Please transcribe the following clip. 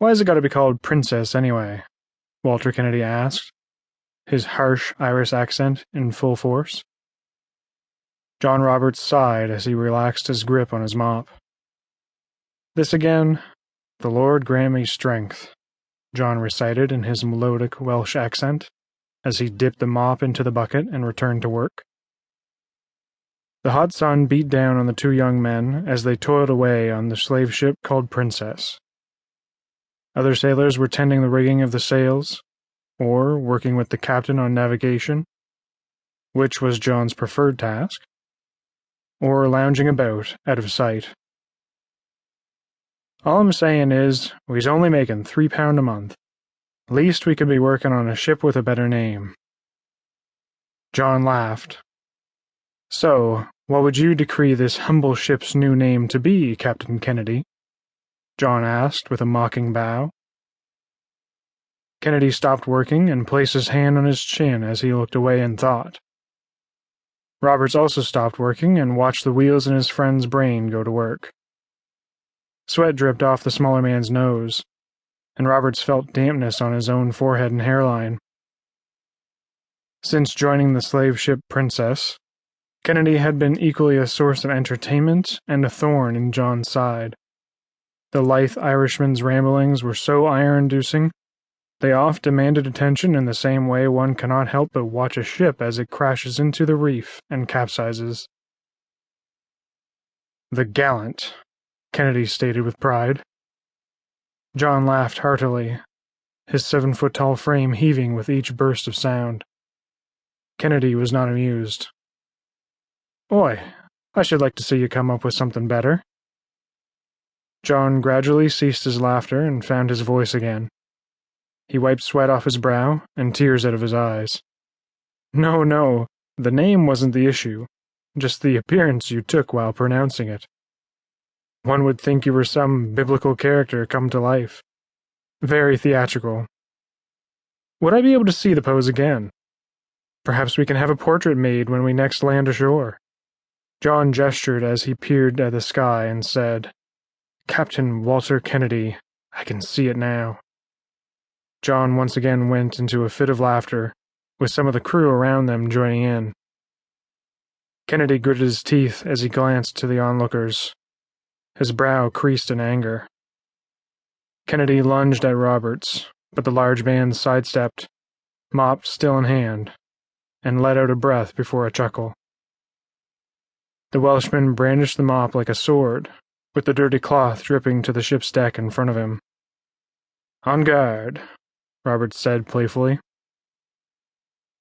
Why has it got to be called Princess, anyway? Walter Kennedy asked, his harsh Irish accent in full force. John Roberts sighed as he relaxed his grip on his mop. This again, the Lord grant me strength, John recited in his melodic Welsh accent, as he dipped the mop into the bucket and returned to work. The hot sun beat down on the two young men as they toiled away on the slave ship called Princess. Other sailors were tending the rigging of the sails, or working with the captain on navigation, which was John's preferred task, or lounging about out of sight. All I'm saying is, we's only making £3 a month. Least we could be working on a ship with a better name. John laughed. So, what would you decree this humble ship's new name to be, Captain Kennedy? John asked with a mocking bow. Kennedy stopped working and placed his hand on his chin as he looked away in thought. Roberts also stopped working and watched the wheels in his friend's brain go to work. Sweat dripped off the smaller man's nose, and Roberts felt dampness on his own forehead and hairline. Since joining the slave ship Princess, Kennedy had been equally a source of entertainment and a thorn in John's side. The lithe Irishman's ramblings were so ire-inducing, they oft demanded attention in the same way one cannot help but watch a ship as it crashes into the reef and capsizes. "The gallant," Kennedy stated with pride. John laughed heartily, his 7-foot-tall frame heaving with each burst of sound. Kennedy was not amused. "Oi, I should like to see you come up with something better." John gradually ceased his laughter and found his voice again. He wiped sweat off his brow and tears out of his eyes. No, the name wasn't the issue, just the appearance you took while pronouncing it. One would think you were some biblical character come to life. Very theatrical. Would I be able to see the pose again? Perhaps we can have a portrait made when we next land ashore. John gestured as he peered at the sky and said, "Captain Walter Kennedy, I can see it now." John once again went into a fit of laughter, with some of the crew around them joining in. Kennedy gritted his teeth as he glanced to the onlookers. His brow creased in anger. Kennedy lunged at Roberts, but the large man sidestepped, mop still in hand, and let out a breath before a chuckle. The Welshman brandished the mop like a sword, with the dirty cloth dripping to the ship's deck in front of him. "On guard," Roberts said playfully.